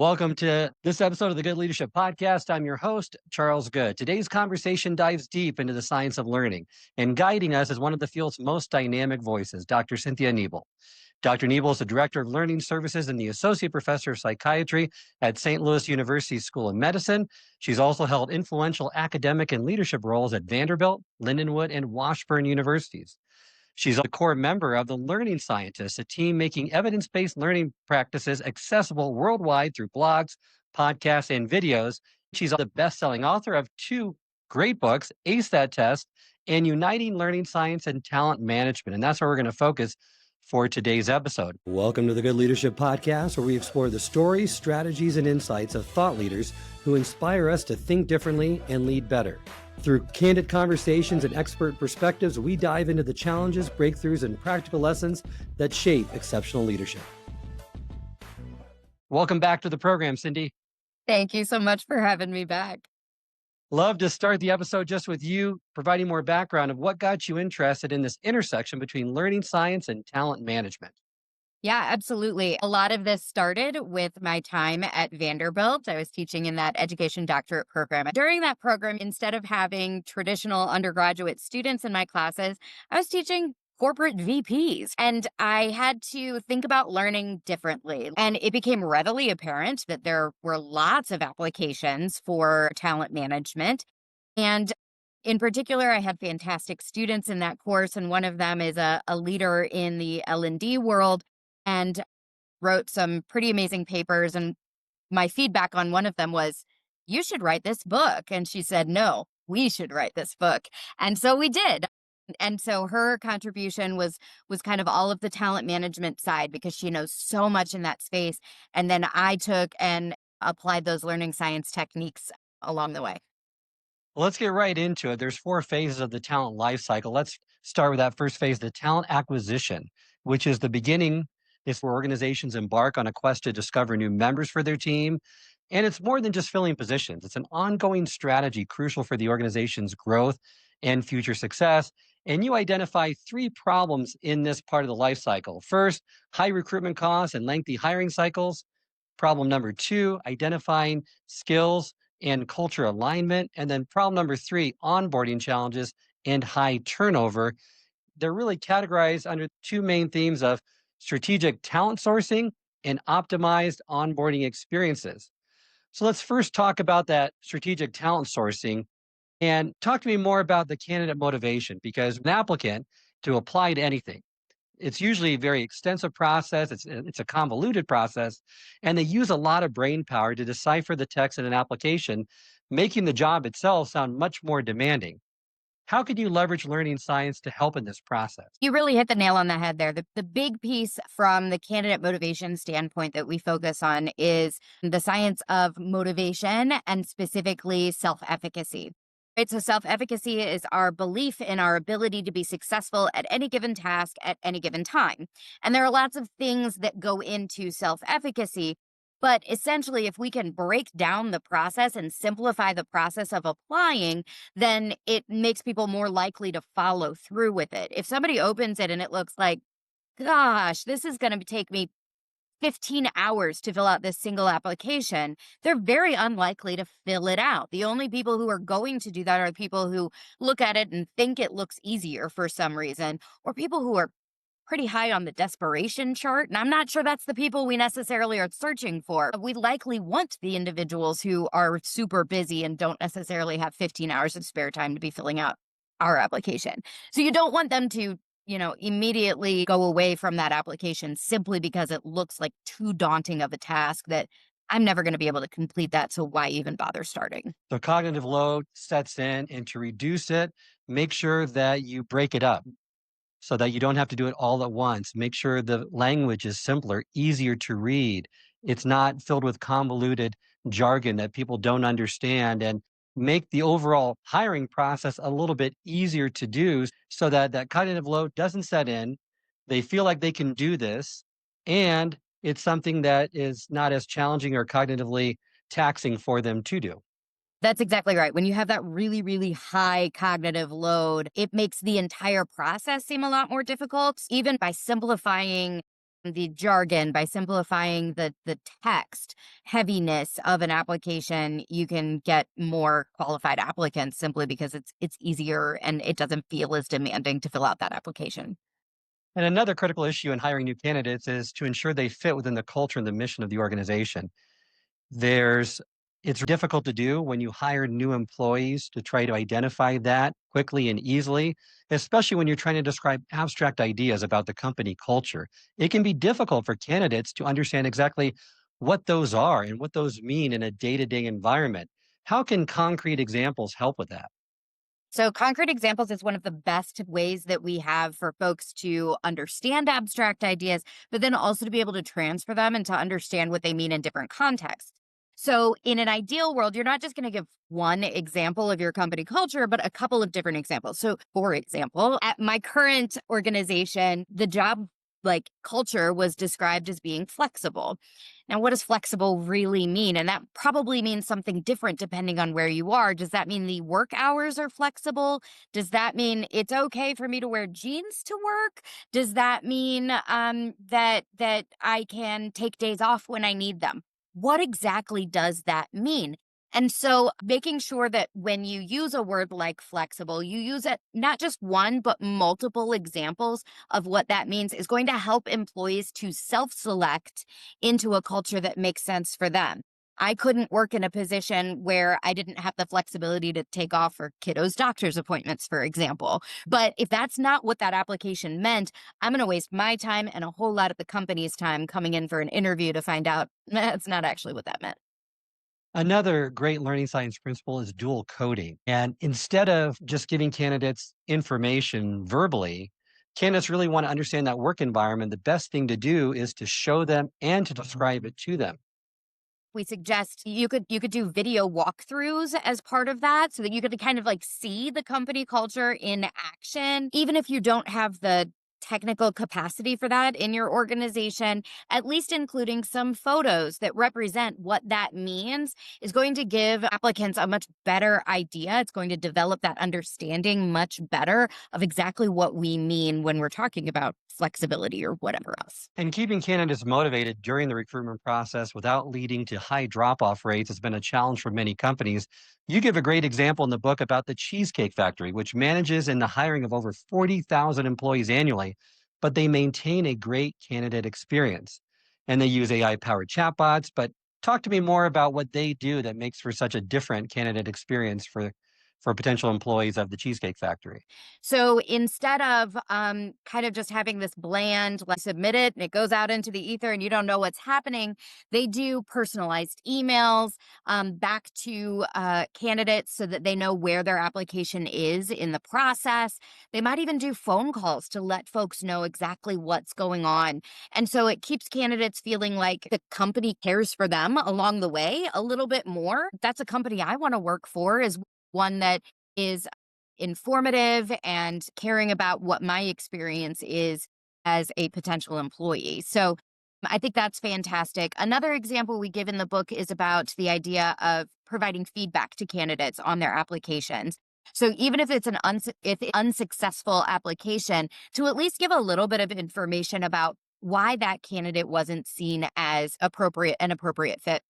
Welcome to this episode of the Good Leadership Podcast. I'm your host, Charles Good. Today's conversation dives deep into the science of learning, and guiding us is one of the field's most dynamic voices, Dr. Cynthia Nebel. Dr. Nebel is the Director of Learning Services and the Associate Professor of Psychiatry at St. Louis University School of Medicine. She's also held influential academic and leadership roles at Vanderbilt, Lindenwood, and Washburn universities. She's a core member of the Learning Scientists, a team making evidence-based learning practices accessible worldwide through blogs, podcasts, and videos. She's the best-selling author of two great books, Ace That Test and Uniting Learning Science and Talent Management. And that's where we're going to focus for today's episode. Welcome to the Good Leadership Podcast, where we explore the stories, strategies, and insights of thought leaders who inspire us to think differently and lead better. Through candid conversations and expert perspectives, we dive into the challenges, breakthroughs, and practical lessons that shape exceptional leadership. Welcome back to the program, Cindy. Thank you so much for having me back. Love to start the episode just with you, providing more background of what got you interested in this intersection between learning science and talent management. Yeah, absolutely. A lot of this started with my time at Vanderbilt. I was teaching in that education doctorate program. During that program, instead of having traditional undergraduate students in my classes, I was teaching corporate VPs. And I had to think about learning differently. And it became readily apparent that there were lots of applications for talent management. And in particular, I had fantastic students in that course. And one of them is a leader in the L&D world and wrote some pretty amazing papers. And my feedback on one of them was, you should write this book. And she said, no, we should write this book. And so we did. And so her contribution was kind of all of the talent management side because she knows so much in that space. And then I took and applied those learning science techniques along the way. Well, let's get right into it. There's four phases of the talent life cycle. Let's start with that first phase, the talent acquisition, which is the beginning. It's where organizations embark on a quest to discover new members for their team. And it's more than just filling positions. It's an ongoing strategy crucial for the organization's growth and future success. And you identify three problems in this part of the life cycle. First, high recruitment costs and lengthy hiring cycles. Problem number two, identifying skills and culture alignment. And then problem number three, onboarding challenges and high turnover. They're really categorized under two main themes of strategic talent sourcing and optimized onboarding experiences. So let's first talk about that strategic talent sourcing and talk to me more about the candidate motivation, because an applicant to apply to anything, it's usually a very extensive process. It's a convoluted process, and they use a lot of brain power to decipher the text in an application, making the job itself sound much more demanding. How could you leverage learning science to help in this process? You really hit the nail on the head there. The big piece from the candidate motivation standpoint that we focus on is the science of motivation and specifically self efficacy. Right, so self efficacy is our belief in our ability to be successful at any given task at any given time. And there are lots of things that go into self efficacy. But essentially, if we can break down the process and simplify the process of applying, then it makes people more likely to follow through with it. If somebody opens it and it looks like, gosh, this is going to take me 15 hours to fill out this single application, they're very unlikely to fill it out. The only people who are going to do that are people who look at it and think it looks easier for some reason, or people who are pretty high on the desperation chart. And I'm not sure that's the people we necessarily are searching for. We likely want the individuals who are super busy and don't necessarily have 15 hours of spare time to be filling out our application. So you don't want them to immediately go away from that application simply because it looks like too daunting of a task that I'm never going to be able to complete that. So why even bother starting? So cognitive load sets in, and to reduce it, make sure that you break it up so that you don't have to do it all at once. Make sure the language is simpler, easier to read. It's not filled with convoluted jargon that people don't understand, and make the overall hiring process a little bit easier to do so that that cognitive load doesn't set in. They feel like they can do this, and it's something that is not as challenging or cognitively taxing for them to do. That's exactly right. When you have that really, really high cognitive load, it makes the entire process seem a lot more difficult. Even by simplifying the jargon, by simplifying the text heaviness of an application, you can get more qualified applicants simply because it's easier and it doesn't feel as demanding to fill out that application. And another critical issue in hiring new candidates is to ensure they fit within the culture and the mission of the organization. There's it's difficult to do when you hire new employees to try to identify that quickly and easily, especially when you're trying to describe abstract ideas about the company culture. It can be difficult for candidates to understand exactly what those are and what those mean in a day-to-day environment. How can concrete examples help with that? So, concrete examples is one of the best ways that we have for folks to understand abstract ideas, but then also to be able to transfer them and to understand what they mean in different contexts. So, in an ideal world, you're not just going to give one example of your company culture, but a couple of different examples. So, for example, at my current organization, the job culture was described as being flexible. Now, what does flexible really mean? And that probably means something different depending on where you are. Does that mean the work hours are flexible? Does that mean it's okay for me to wear jeans to work? Does that mean that I can take days off when I need them? What exactly does that mean? And so making sure that when you use a word like flexible, you use it not just one, but multiple examples of what that means is going to help employees to self select into a culture that makes sense for them. I couldn't work in a position where I didn't have the flexibility to take off for kiddos' doctor's appointments, for example. But if that's not what that application meant, I'm going to waste my time and a whole lot of the company's time coming in for an interview to find out that's not actually what that meant. Another great learning science principle is dual coding. And instead of just giving candidates information verbally, candidates really want to understand that work environment. The best thing to do is to show them and to describe it to them. We suggest you could do video walkthroughs as part of that so that you could kind of see the company culture in action, even if you don't have the technical capacity for that in your organization. At least including some photos that represent what that means is going to give applicants a much better idea. It's going to develop that understanding much better of exactly what we mean when we're talking about flexibility or whatever else. And keeping candidates motivated during the recruitment process without leading to high drop off rates has been a challenge for many companies. You give a great example in the book about the Cheesecake Factory, which manages in the hiring of over 40,000 employees annually, but they maintain a great candidate experience. And they use AI powered chatbots. But talk to me more about what they do that makes for such a different candidate experience for potential employees of the Cheesecake Factory. So instead of kind of just having this bland, let's submit it, and it goes out into the ether and you don't know what's happening, they do personalized emails back to candidates so that they know where their application is in the process. They might even do phone calls to let folks know exactly what's going on. And so it keeps candidates feeling like the company cares for them along the way a little bit more. That's a company I want to work for, is one that is informative and caring about what my experience is as a potential employee. So I think that's fantastic. Another example we give in the book is about the idea of providing feedback to candidates on their applications. So even if it's unsuccessful application, to at least give a little bit of information about why that candidate wasn't seen as an appropriate fit.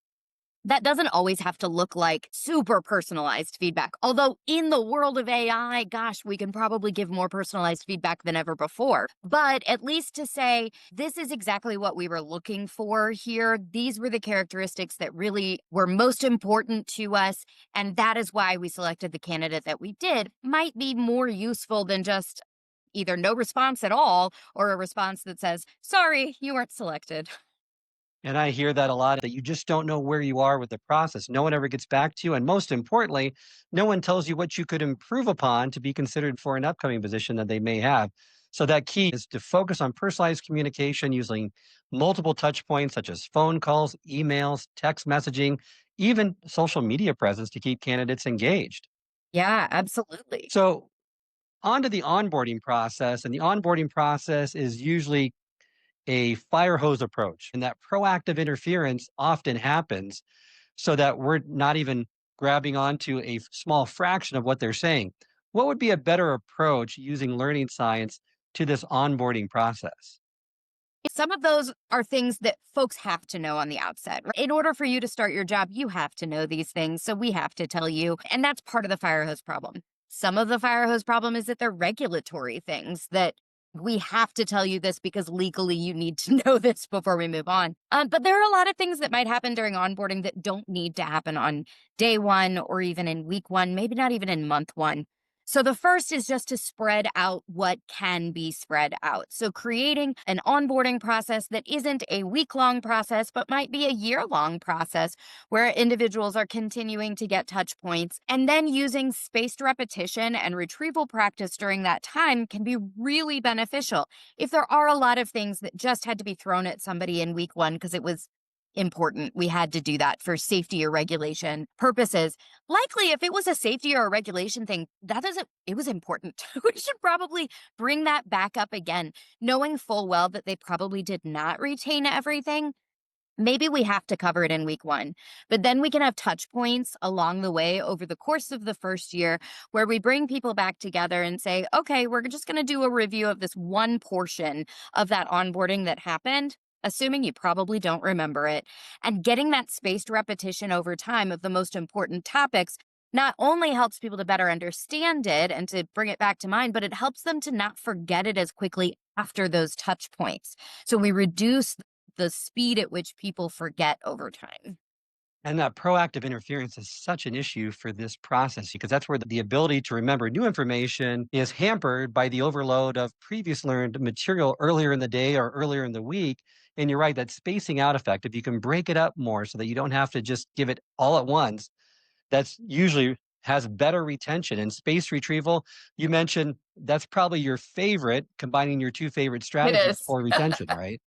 That doesn't always have to look like super personalized feedback. Although, in the world of AI, gosh, we can probably give more personalized feedback than ever before. But at least to say, this is exactly what we were looking for here. These were the characteristics that really were most important to us. And that is why we selected the candidate that we did, might be more useful than just either no response at all or a response that says, sorry, you weren't selected. And I hear that a lot, that you just don't know where you are with the process. No one ever gets back to you. And most importantly, no one tells you what you could improve upon to be considered for an upcoming position that they may have. So that key is to focus on personalized communication using multiple touch points such as phone calls, emails, text messaging, even social media presence to keep candidates engaged. Yeah, absolutely. So on to the onboarding process. And the onboarding process is usually a fire hose approach, and that proactive interference often happens so that we're not even grabbing onto a small fraction of what they're saying. What would be a better approach using learning science to this onboarding process? Some of those are things that folks have to know on the outset. Right? In order for you to start your job, you have to know these things. So we have to tell you. And that's part of the fire hose problem. Some of the fire hose problem is that they're regulatory things that we have to tell you this because legally you need to know this before we move on. But there are a lot of things that might happen during onboarding that don't need to happen on day one or even in week one, maybe not even in month one. So the first is just to spread out what can be spread out. So creating an onboarding process that isn't a week-long process, but might be a year-long process where individuals are continuing to get touch points. And then using spaced repetition and retrieval practice during that time can be really beneficial. If there are a lot of things that just had to be thrown at somebody in week one because it was important, we had to do that for safety or regulation purposes. Likely, if it was a safety or a regulation thing, that doesn't, it was important. We should probably bring that back up again, knowing full well that they probably did not retain everything. Maybe we have to cover it in week one, but then we can have touch points along the way over the course of the first year where we bring people back together and say, okay, we're just going to do a review of this one portion of that onboarding that happened, assuming you probably don't remember it, and getting that spaced repetition over time of the most important topics not only helps people to better understand it and to bring it back to mind, but it helps them to not forget it as quickly after those touch points. So we reduce the speed at which people forget over time. And that proactive interference is such an issue for this process because that's where the ability to remember new information is hampered by the overload of previous learned material earlier in the day or earlier in the week. And you're right, that spacing out effect, if you can break it up more so that you don't have to just give it all at once, that's usually has better retention. And space retrieval, you mentioned that's probably your favorite, combining your two favorite It strategies is. for retention, right?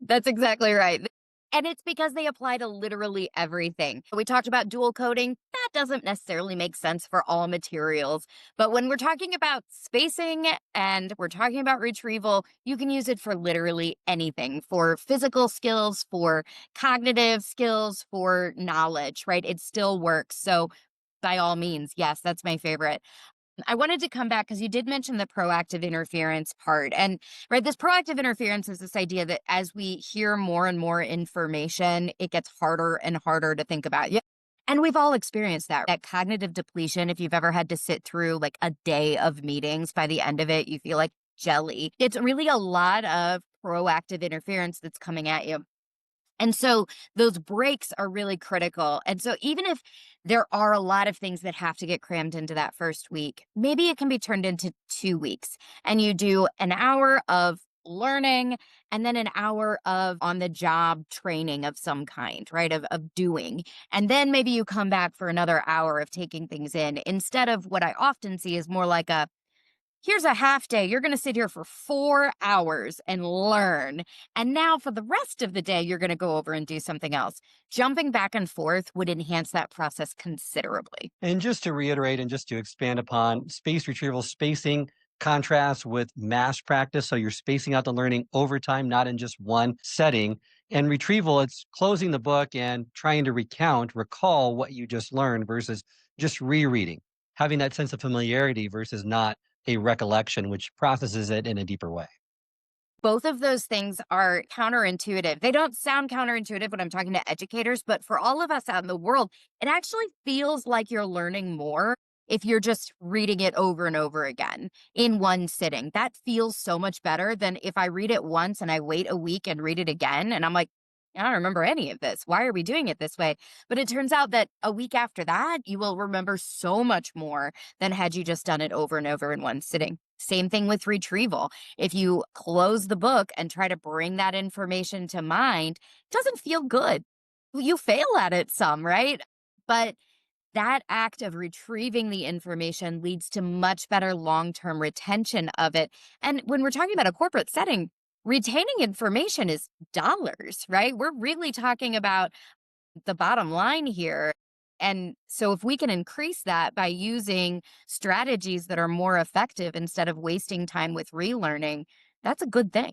That's exactly right. And it's because they apply to literally everything. We talked about dual coding. That doesn't necessarily make sense for all materials. But when we're talking about spacing and we're talking about retrieval, you can use it for literally anything, for physical skills, for cognitive skills, for knowledge, right? It still works. So by all means, yes, that's my favorite. I wanted to come back because you did mention the proactive interference part. And right, this proactive interference is this idea that as we hear more and more information, it gets harder and harder to think about. Yeah. And we've all experienced that cognitive depletion. If you've ever had to sit through like a day of meetings, by the end of it, you feel like jelly. It's really a lot of proactive interference that's coming at you. And so those breaks are really critical. And so even if there are a lot of things that have to get crammed into that first week, maybe it can be turned into 2 weeks and you do an hour of learning and then an hour of on the job training of some kind, right? Of doing. And then maybe you come back for another hour of taking things in instead of what I often see is more like a here's a half day. You're going to sit here for 4 hours and learn. And now for the rest of the day, you're going to go over and do something else. Jumping back and forth would enhance that process considerably. And just to reiterate and just to expand upon space retrieval, spacing contrasts with mass practice. So you're spacing out the learning over time, not in just one setting. And retrieval, it's closing the book and trying to recall what you just learned versus just rereading, having that sense of familiarity versus not a recollection, which processes it in a deeper way. Both of those things are counterintuitive. They don't sound counterintuitive when I'm talking to educators, but for all of us out in the world, it actually feels like you're learning more if you're just reading it over and over again in one sitting. That feels so much better than if I read it once and I wait a week and read it again. And I'm like, I don't remember any of this. Why are we doing it this way? But it turns out that a week after that, you will remember so much more than had you just done it over and over in one sitting. Same thing with retrieval. If you close the book and try to bring that information to mind, it doesn't feel good. You fail at it some, right? But that act of retrieving the information leads to much better long term retention of it. And when we're talking about a corporate setting, retaining information is dollars, right? We're really talking about the bottom line here. And so, if we can increase that by using strategies that are more effective instead of wasting time with relearning, that's a good thing.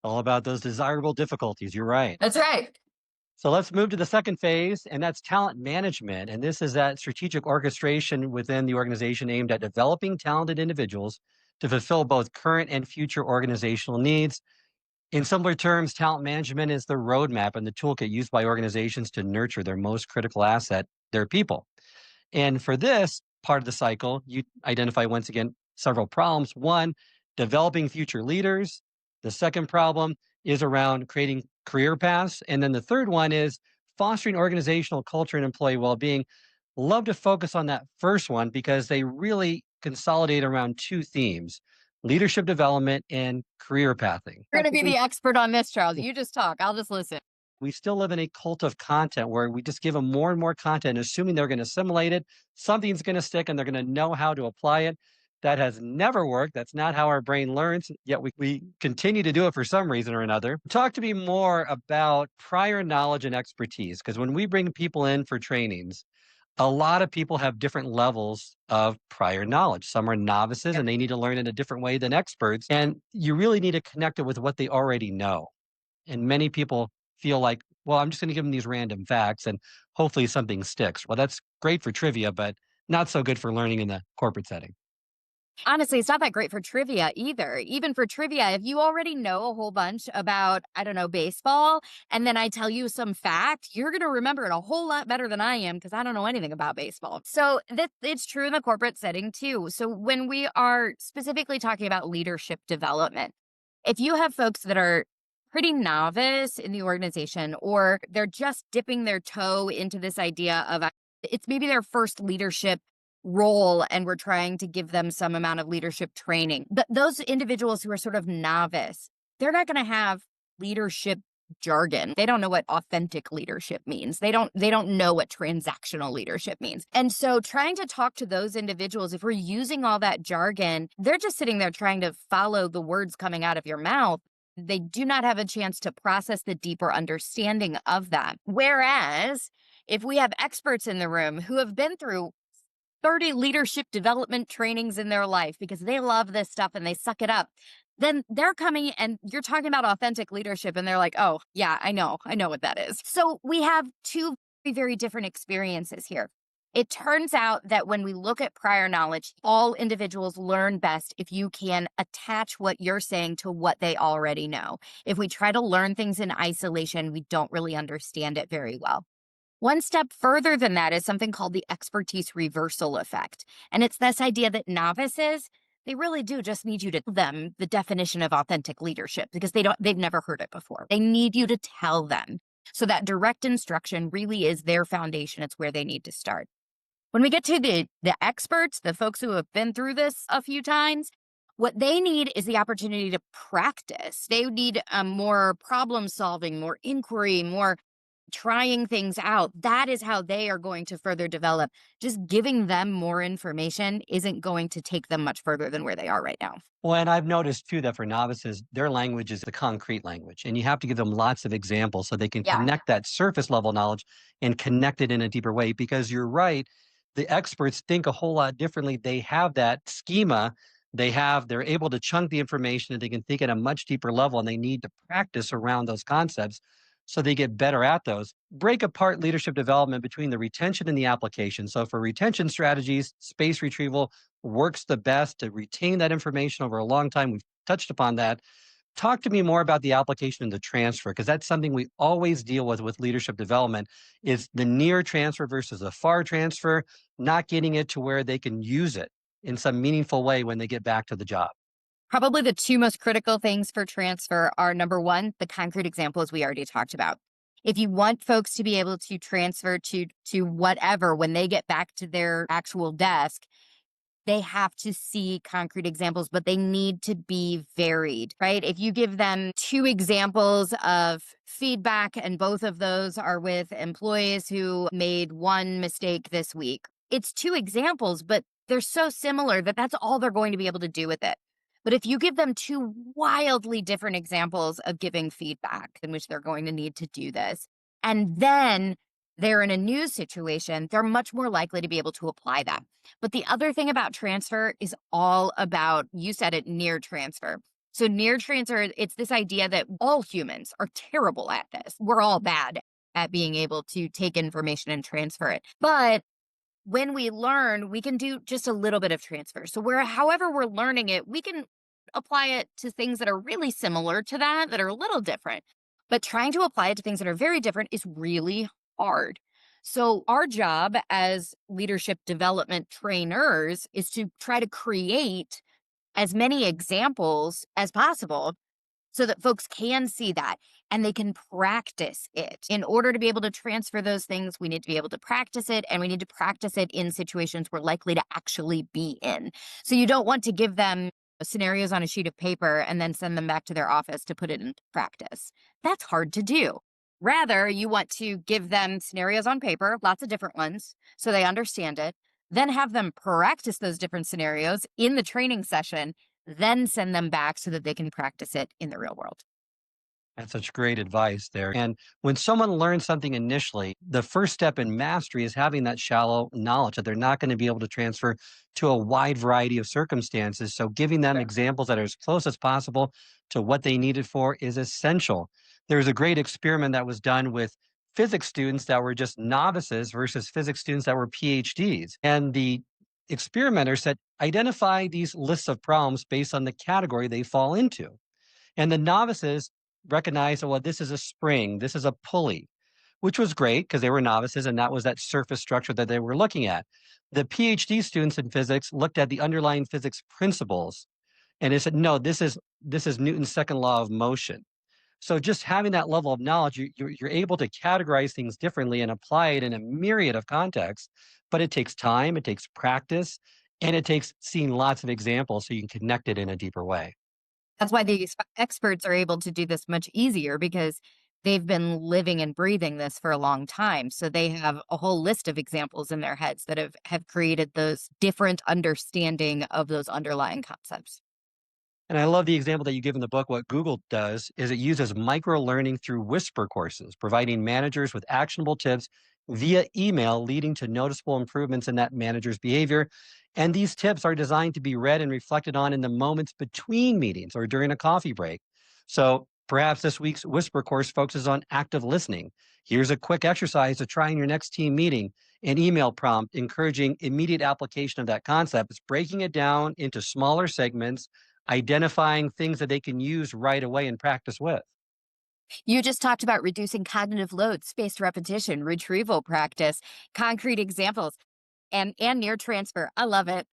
All about those desirable difficulties. You're right. That's right. So let's move to the second phase, and that's talent management. And this is that strategic orchestration within the organization aimed at developing talented individuals to fulfill both current and future organizational needs. In simpler terms, talent management is the roadmap and the toolkit used by organizations to nurture their most critical asset, their people. And for this part of the cycle, you identify once again several problems. One, developing future leaders. The second problem is around creating career paths. And then the third one is fostering organizational culture and employee well being. Love to focus on that first one because they really consolidate around two themes: leadership development and career pathing. You're going to be Effectively, the expert on this, Charles. You just talk. I'll just listen. we still live in a cult of content where we just give them more and more content, assuming they're going to assimilate it. Something's going to stick and they're going to know how to apply it. That has never worked. That's not how our brain learns, yet we continue to do it for some reason or another. Talk to me more about prior knowledge and expertise, because when we bring people in for trainings, a lot of people have different levels of prior knowledge. Some are novices Yep. and they need to learn in a different way than experts. And you really need to connect it with what they already know. And many people feel like, well, I'm just going to give them these random facts and hopefully something sticks. Well, that's great for trivia, but not so good for learning in the corporate setting. Honestly, it's not that great for trivia either. Even for trivia, if you already know a whole bunch about, I don't know, baseball, and then I tell you some fact, you're going to remember it a whole lot better than I am because I don't know anything about baseball. So that it's true in the corporate setting too. So when we are specifically talking about leadership development, if you have folks that are pretty novice in the organization or they're just dipping their toe into this idea of it's maybe their first leadership role and we're trying to give them some amount of leadership training. But those individuals who are sort of novice, they're not going to have leadership jargon. They don't know what authentic leadership means. They don't know what transactional leadership means. And so trying to talk to those individuals, if we're using all that jargon, they're just sitting there trying to follow the words coming out of your mouth. They do not have a chance to process the deeper understanding of that. Whereas if we have experts in the room who have been through 30 leadership development trainings in their life because they love this stuff and they suck it up, then they're coming and you're talking about authentic leadership and they're like, oh, yeah, I know what that is. So we have two very, very different experiences here. It turns out that when we look at prior knowledge, all individuals learn best if you can attach what you're saying to what they already know. If we try to learn things in isolation, we don't really understand it very well. One step further than that is something called the expertise reversal effect. And it's this idea that novices, they really do just need you to tell them the definition of authentic leadership because they've never heard it before. They need you to tell them. So that direct instruction really is their foundation. It's where they need to start. When we get to the experts, the folks who have been through this a few times, what they need is the opportunity to practice. They need more problem solving, more inquiry, more trying things out. That is how they are going to further develop. Just giving them more information isn't going to take them much further than where they are right now. Well, and I've noticed too that for novices, their language is the concrete language, and you have to give them lots of examples so they can Yeah. connect that surface level knowledge and connect it in a deeper way. Because you're right, the experts think a whole lot differently. They have that schema. They're able to chunk the information and they can think at a much deeper level, and they need to practice around those concepts so they get better at those. Break apart leadership development between the retention and the application. So for retention strategies, space retrieval works the best to retain that information over a long time. We've touched upon that. Talk to me more about the application and the transfer, because that's something we always deal with leadership development is the near transfer versus the far transfer, not getting it to where they can use it in some meaningful way when they get back to the job. Probably the two most critical things for transfer are number one, the concrete examples we already talked about. If you want folks to be able to transfer to whatever when they get back to their actual desk, they have to see concrete examples, but they need to be varied, right? If you give them two examples of feedback and both of those are with employees who made one mistake this week, it's two examples, but they're so similar that that's all they're going to be able to do with it. But if you give them two wildly different examples of giving feedback in which they're going to need to do this, and then they're in a new situation, they're much more likely to be able to apply that. But the other thing about transfer is all about, you said it, near transfer. So near transfer, it's this idea that all humans are terrible at this. We're all bad at being able to take information and transfer it. But when we learn, we can do just a little bit of transfer. So however we're learning it, we can apply it to things that are really similar to that, that are a little different. But trying to apply it to things that are very different is really hard. So, our job as leadership development trainers is to try to create as many examples as possible so that folks can see that and they can practice it. In order to be able to transfer those things, we need to be able to practice it, and we need to practice it in situations we're likely to actually be in. So you don't want to give them scenarios on a sheet of paper and then send them back to their office to put it into practice. That's hard to do. Rather, you want to give them scenarios on paper, lots of different ones, so they understand it, then have them practice those different scenarios in the training session, then send them back so that they can practice it in the real world. That's such great advice there. And when someone learns something initially, the first step in mastery is having that shallow knowledge that they're not going to be able to transfer to a wide variety of circumstances. So, giving them examples that are as close as possible to what they need it for is essential. There's a great experiment that was done with physics students that were just novices versus physics students that were PhDs. And the experimenter said, identify these lists of problems based on the category they fall into. And the novices recognized, oh, well, this is a spring, this is a pulley, which was great because they were novices and that was that surface structure that they were looking at. The PhD students in physics looked at the underlying physics principles and they said, no, this is Newton's second law of motion. So just having that level of knowledge, you're able to categorize things differently and apply it in a myriad of contexts. But it takes time, it takes practice, and it takes seeing lots of examples so you can connect it in a deeper way. That's why these experts are able to do this much easier because they've been living and breathing this for a long time. So they have a whole list of examples in their heads that have created those different understanding of those underlying concepts. And I love the example that you give in the book. What Google does is it uses micro learning through whisper courses, providing managers with actionable tips via email, leading to noticeable improvements in that manager's behavior. And these tips are designed to be read and reflected on in the moments between meetings or during a coffee break. So perhaps this week's whisper course focuses on active listening. Here's a quick exercise to try in your next team meeting. An email prompt encouraging immediate application of that concept. It's breaking it down into smaller segments, identifying things that they can use right away and practice with. You just talked about reducing cognitive load, spaced repetition, retrieval practice, concrete examples, and near transfer. I love it.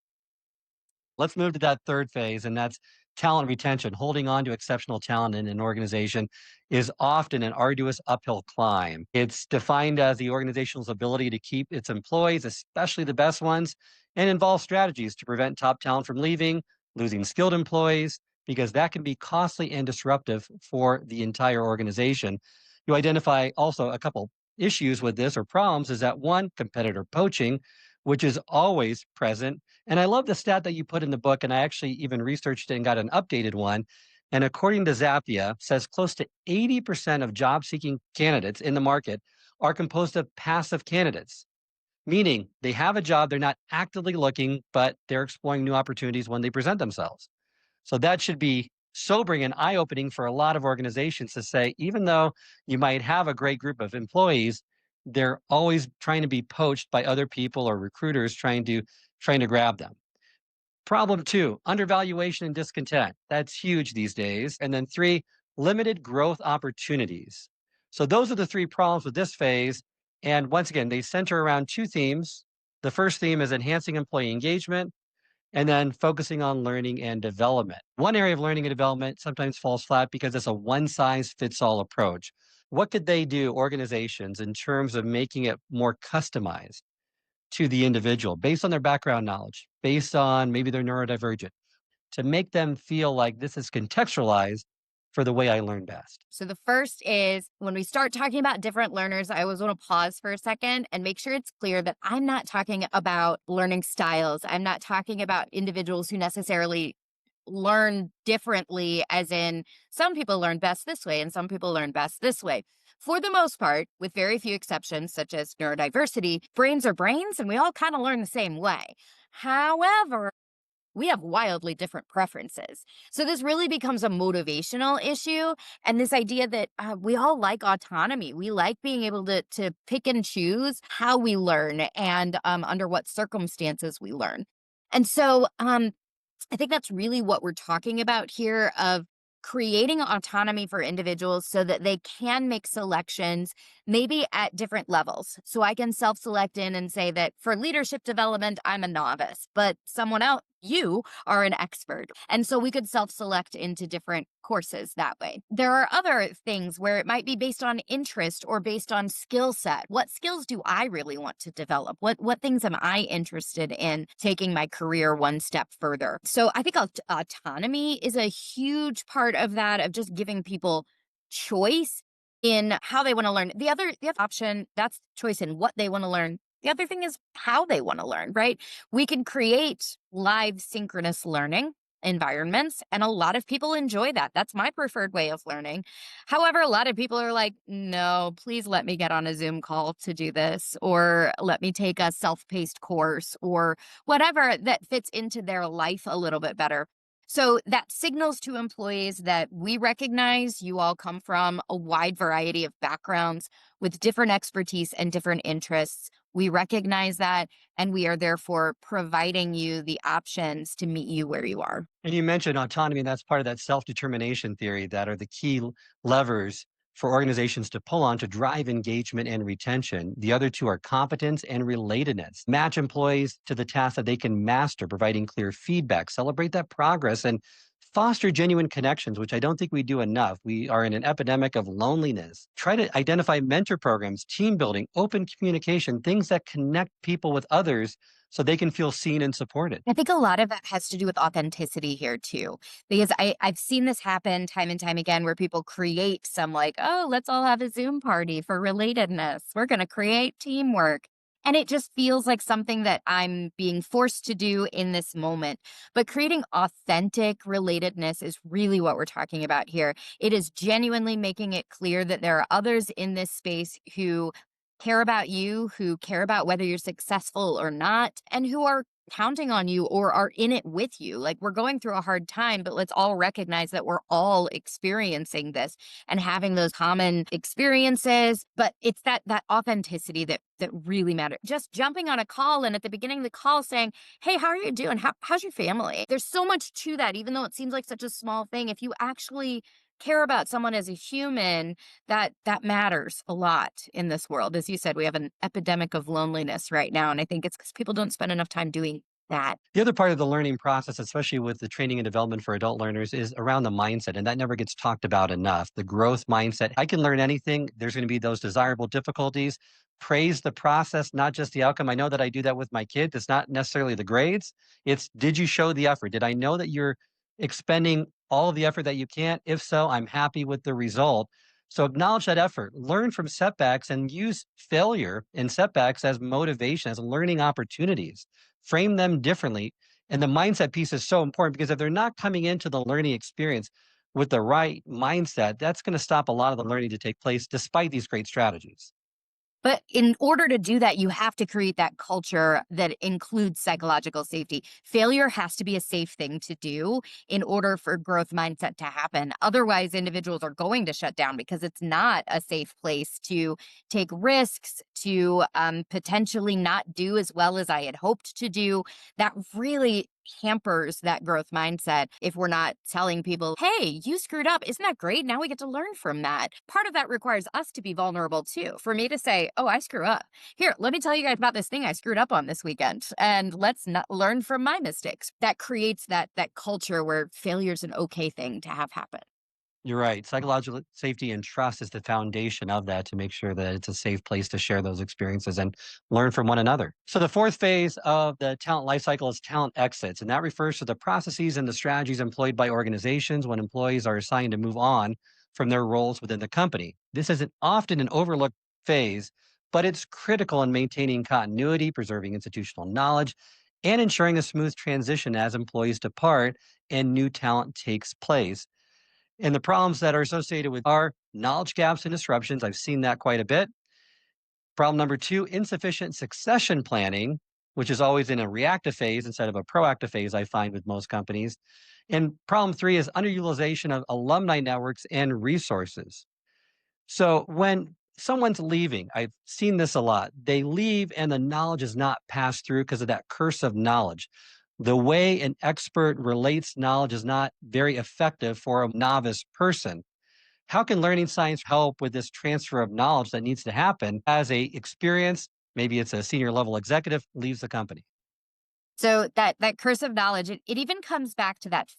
Let's move to that third phase, and that's talent retention. Holding on to exceptional talent in an organization is often an arduous uphill climb. It's defined as the organization's ability to keep its employees, especially the best ones, and involves strategies to prevent top talent from leaving, losing skilled employees, because that can be costly and disruptive for the entire organization. You identify also a couple issues with this or problems is that one, competitor poaching, which is always present, and I love the stat that you put in the book, and I actually even researched it and got an updated one. And according to Zappia, says close to 80% of job-seeking candidates in the market are composed of passive candidates, meaning they have a job, they're not actively looking, but they're exploring new opportunities when they present themselves. So that should be sobering and eye-opening for a lot of organizations to say, even though you might have a great group of employees, they're always trying to be poached by other people or recruiters trying to grab them. Problem two, undervaluation and discontent. That's huge these days. And then three, limited growth opportunities. So those are the three problems with this phase. And once again, they center around two themes. The first theme is enhancing employee engagement and then focusing on learning and development. One area of learning and development sometimes falls flat because it's a one size fits all approach. What could they do, organizations, in terms of making it more customized to the individual based on their background knowledge, based on maybe they're neurodivergent, to make them feel like this is contextualized for the way I learn best? So the first is when we start talking about different learners, I always want to pause for a second and make sure it's clear that I'm not talking about learning styles. I'm not talking about individuals who necessarily learn differently, as in some people learn best this way and some people learn best this way. For the most part, with very few exceptions, such as neurodiversity, brains are brains and we all kind of learn the same way. However, we have wildly different preferences. So this really becomes a motivational issue. And this idea that we all like autonomy. We like being able to pick and choose how we learn and under what circumstances we learn. And so I think that's really what we're talking about here of creating autonomy for individuals so that they can make selections maybe at different levels. So I can self-select in and say that for leadership development I'm a novice, but someone else, you are an expert. And so we could self-select into different courses that way. There are other things where it might be based on interest or based on skill set. What skills do I really want to develop? What things am I interested in taking my career one step further? So I think autonomy is a huge part of that, of just giving people choice in how they want to learn. The other option, that's choice in what they want to learn. The other thing is how they want to learn, right? We can create live synchronous learning environments, and a lot of people enjoy that. That's my preferred way of learning. However, a lot of people are like, no, please let me get on a Zoom call to do this, or let me take a self paced course, or whatever that fits into their life a little bit better. So that signals to employees that we recognize you all come from a wide variety of backgrounds with different expertise and different interests. We recognize that, and we are therefore providing you the options to meet you where you are. And you mentioned autonomy, and that's part of that self-determination theory that are the key levers for organizations to pull on to drive engagement and retention. The other two are competence and relatedness. Match employees to the tasks that they can master, providing clear feedback, celebrate that progress, and foster genuine connections, which I don't think we do enough. We are in an epidemic of loneliness. Try to identify mentor programs, team building, open communication, things that connect people with others so they can feel seen and supported. I think a lot of that has to do with authenticity here too, because I've seen this happen time and time again where people create some like, oh, let's all have a Zoom party for relatedness. We're going to create teamwork. And it just feels like something that I'm being forced to do in this moment. But creating authentic relatedness is really what we're talking about here. It is genuinely making it clear that there are others in this space who care about you, who care about whether you're successful or not, and who are counting on you or are in it with you. Like, we're going through a hard time, but let's all recognize that we're all experiencing this and having those common experiences. But it's that authenticity that really matters. Just jumping on a call and at the beginning of the call saying, "Hey, how are you doing? How's your family?" There's so much to that, even though it seems like such a small thing. If you actually care about someone as a human, that matters a lot in this world. As you said, we have an epidemic of loneliness right now, and I think it's because people don't spend enough time doing that. The other part of the learning process, especially with the training and development for adult learners, is around the mindset. And that never gets talked about enough. The growth mindset. I can learn anything. There's going to be those desirable difficulties. Praise the process, not just the outcome. I know that I do that with my kids. It's not necessarily the grades. It's, did you show the effort? Did I know that you're expending all of the effort that you can? If so, I'm happy with the result. So acknowledge that effort, learn from setbacks, and use failure and setbacks as motivation, as learning opportunities. Frame them differently. And the mindset piece is so important because if they're not coming into the learning experience with the right mindset, that's going to stop a lot of the learning to take place despite these great strategies. But in order to do that, you have to create that culture that includes psychological safety. Failure has to be a safe thing to do in order for growth mindset to happen. Otherwise, individuals are going to shut down because it's not a safe place to take risks, to potentially not do as well as I had hoped to do. That really hampers that growth mindset if we're not telling people, hey, you screwed up. Isn't that great? Now we get to learn from that. Part of that requires us to be vulnerable too. For me to say, oh, I screw up. Here, let me tell you guys about this thing I screwed up on this weekend. And let's not learn from my mistakes. That creates that culture where failure is an okay thing to have happen. You're right. Psychological safety and trust is the foundation of that to make sure that it's a safe place to share those experiences and learn from one another. So, the fourth phase of the talent lifecycle is talent exits, and that refers to the processes and the strategies employed by organizations when employees are assigned to move on from their roles within the company. This is often an overlooked phase, but it's critical in maintaining continuity, preserving institutional knowledge, and ensuring a smooth transition as employees depart and new talent takes place. And the problems that are associated with are knowledge gaps and disruptions. I've seen that quite a bit. Problem number two, insufficient succession planning, which is always in a reactive phase instead of a proactive phase, I find with most companies. And problem three is underutilization of alumni networks and resources. So when someone's leaving, I've seen this a lot. They leave and the knowledge is not passed through because of that curse of knowledge. The way an expert relates knowledge is not very effective for a novice person. How can learning science help with this transfer of knowledge that needs to happen as a experience, maybe it's a senior level executive, leaves the company? So that curse of knowledge, it even comes back to that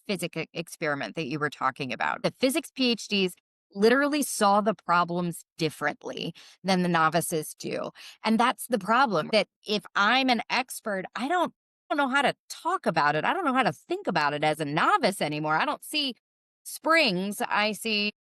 experiment that you were talking about. The physics PhDs literally saw the problems differently than the novices do. And that's the problem. That if I'm an expert, I don't know how to talk about it. I don't know how to think about it as a novice anymore. I don't see springs. I see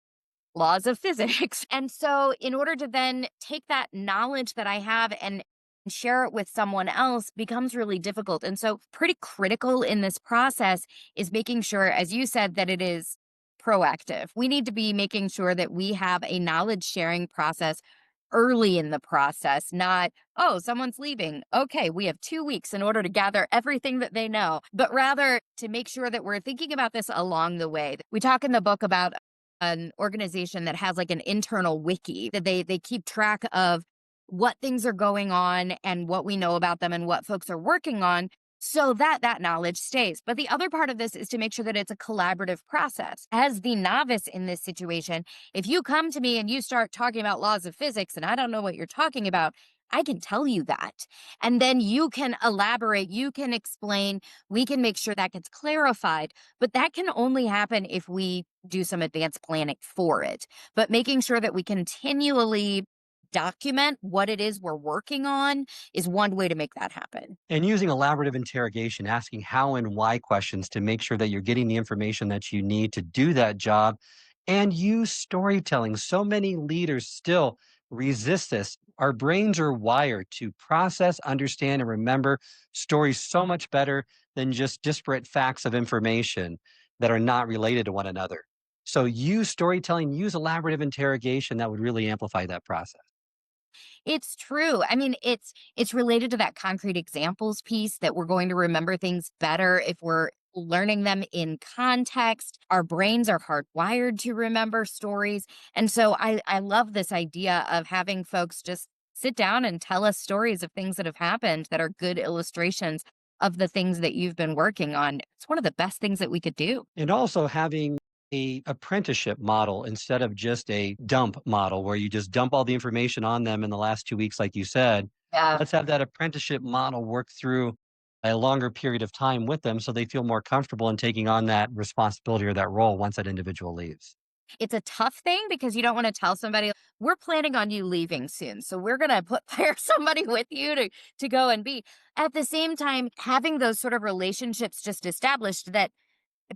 laws of physics. And so, in order to then take that knowledge that I have and share it with someone else becomes really difficult. And so, pretty critical in this process is making sure, as you said, that it is proactive. We need to be making sure that we have a knowledge sharing process early in the process, not, oh, someone's leaving. Okay, we have 2 weeks in order to gather everything that they know, but rather to make sure that we're thinking about this along the way. We talk in the book about an organization that has like an internal wiki that they keep track of what things are going on and what we know about them and what folks are working on so that that knowledge stays. But the other part of this is to make sure that it's a collaborative process. As the novice in this situation, if you come to me and you start talking about laws of physics and I don't know what you're talking about, I can tell you that. And then you can elaborate, you can explain, we can make sure that gets clarified. But that can only happen if we do some advanced planning for it. But making sure that we continually document what it is we're working on is one way to make that happen. And using elaborative interrogation, asking how and why questions to make sure that you're getting the information that you need to do that job, and use storytelling. So many leaders still resist this. Our brains are wired to process, understand, and remember stories so much better than just disparate facts of information that are not related to one another. So use storytelling, use elaborative interrogation that would really amplify that process. It's true. I mean, it's related to that concrete examples piece that we're going to remember things better if we're learning them in context. Our brains are hardwired to remember stories. And so I love this idea of having folks just sit down and tell us stories of things that have happened that are good illustrations of the things that you've been working on. It's one of the best things that we could do. And also having a apprenticeship model instead of just a dump model where you just dump all the information on them in the last 2 weeks, like you said. Yeah. Let's have that apprenticeship model work through a longer period of time with them so they feel more comfortable in taking on that responsibility or that role once that individual leaves. It's a tough thing because you don't wanna tell somebody, "We're planning on you leaving soon, so we're gonna put pair somebody with you to go and be." At the same time, having those sort of relationships just established that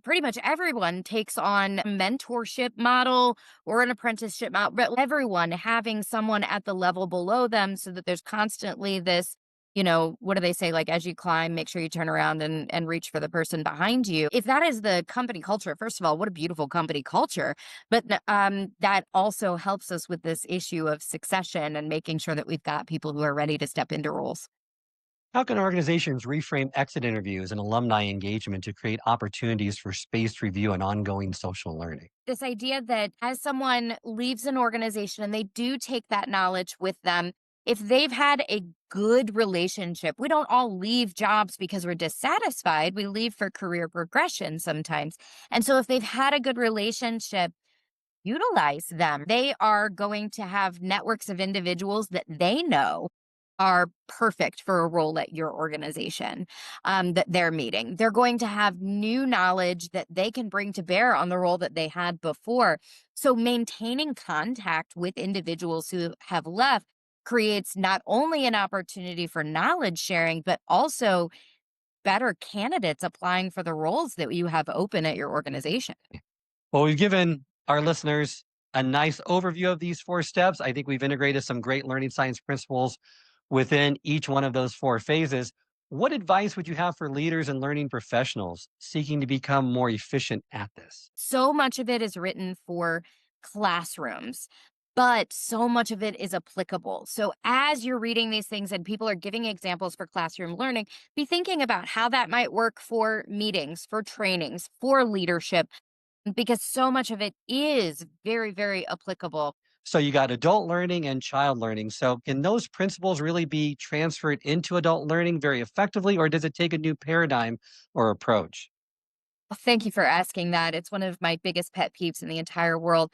pretty much everyone takes on a mentorship model or an apprenticeship model, but everyone having someone at the level below them so that there's constantly this, what do they say? Like, as you climb, make sure you turn around and reach for the person behind you. If that is the company culture, first of all, what a beautiful company culture. But that also helps us with this issue of succession and making sure that we've got people who are ready to step into roles. How can organizations reframe exit interviews and alumni engagement to create opportunities for spaced review and ongoing social learning? This idea that as someone leaves an organization and they do take that knowledge with them, if they've had a good relationship, we don't all leave jobs because we're dissatisfied. We leave for career progression sometimes. And so if they've had a good relationship, utilize them. They are going to have networks of individuals that they know are perfect for a role at your organization that they're meeting. They're going to have new knowledge that they can bring to bear on the role that they had before. So, maintaining contact with individuals who have left creates not only an opportunity for knowledge sharing, but also better candidates applying for the roles that you have open at your organization. Well, we've given our listeners a nice overview of these 4 steps. I think we've integrated some great learning science principles within each one of those 4 phases. What advice would you have for leaders and learning professionals seeking to become more efficient at this? So much of it is written for classrooms, but so much of it is applicable. So as you're reading these things and people are giving examples for classroom learning, be thinking about how that might work for meetings, for trainings, for leadership, because so much of it is very, very applicable. So you got adult learning and child learning. So can those principles really be transferred into adult learning very effectively, or does it take a new paradigm or approach? Well, thank you for asking that. It's one of my biggest pet peeves in the entire world.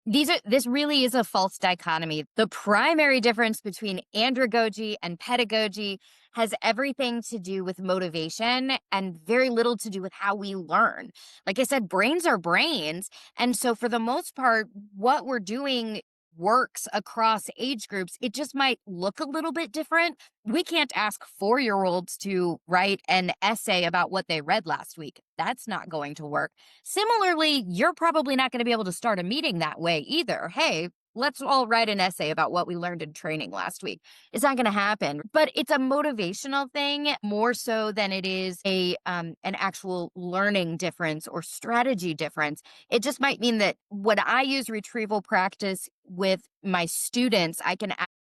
This really is a false dichotomy. The primary difference between andragogy and pedagogy has everything to do with motivation and very little to do with how we learn. Like I said, brains are brains. And so for the most part, what we're doing works across age groups. It just might look a little bit different. We can't ask 4 year olds to write an essay about what they read last week. That's not going to work. Similarly, you're probably not going to be able to start a meeting that way either. Hey, let's all write an essay about what we learned in training last week. It's not going to happen. But it's a motivational thing more so than it is a an actual learning difference or strategy difference. It just might mean that when I use retrieval practice with my students, I can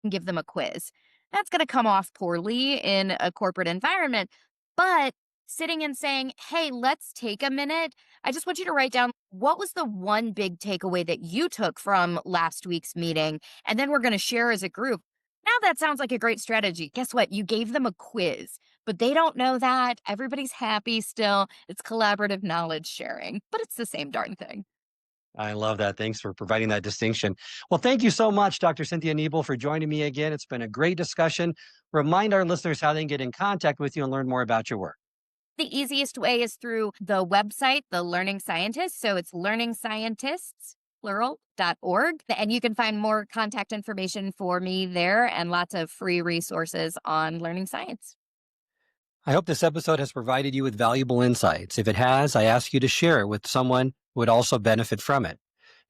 give them a quiz. That's going to come off poorly in a corporate environment, but sitting and saying, hey, let's take a minute. I just want you to write down what was the one big takeaway that you took from last week's meeting. And then we're going to share as a group. Now that sounds like a great strategy. Guess what? You gave them a quiz, but they don't know that. Everybody's happy still. It's collaborative knowledge sharing, but it's the same darn thing. I love that. Thanks for providing that distinction. Well, thank you so much, Dr. Cynthia Nebel, for joining me again. It's been a great discussion. Remind our listeners how they can get in contact with you and learn more about your work. The easiest way is through the website, The Learning Scientist. So it's learning scientists, plural.org. And you can find more contact information for me there and lots of free resources on learning science. I hope this episode has provided you with valuable insights. If it has, I ask you to share it with someone who would also benefit from it.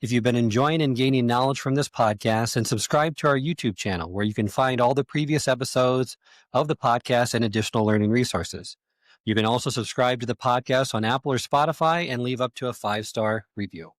If you've been enjoying and gaining knowledge from this podcast, then subscribe to our YouTube channel where you can find all the previous episodes of the podcast and additional learning resources. You can also subscribe to the podcast on Apple or Spotify and leave up to a 5-star review.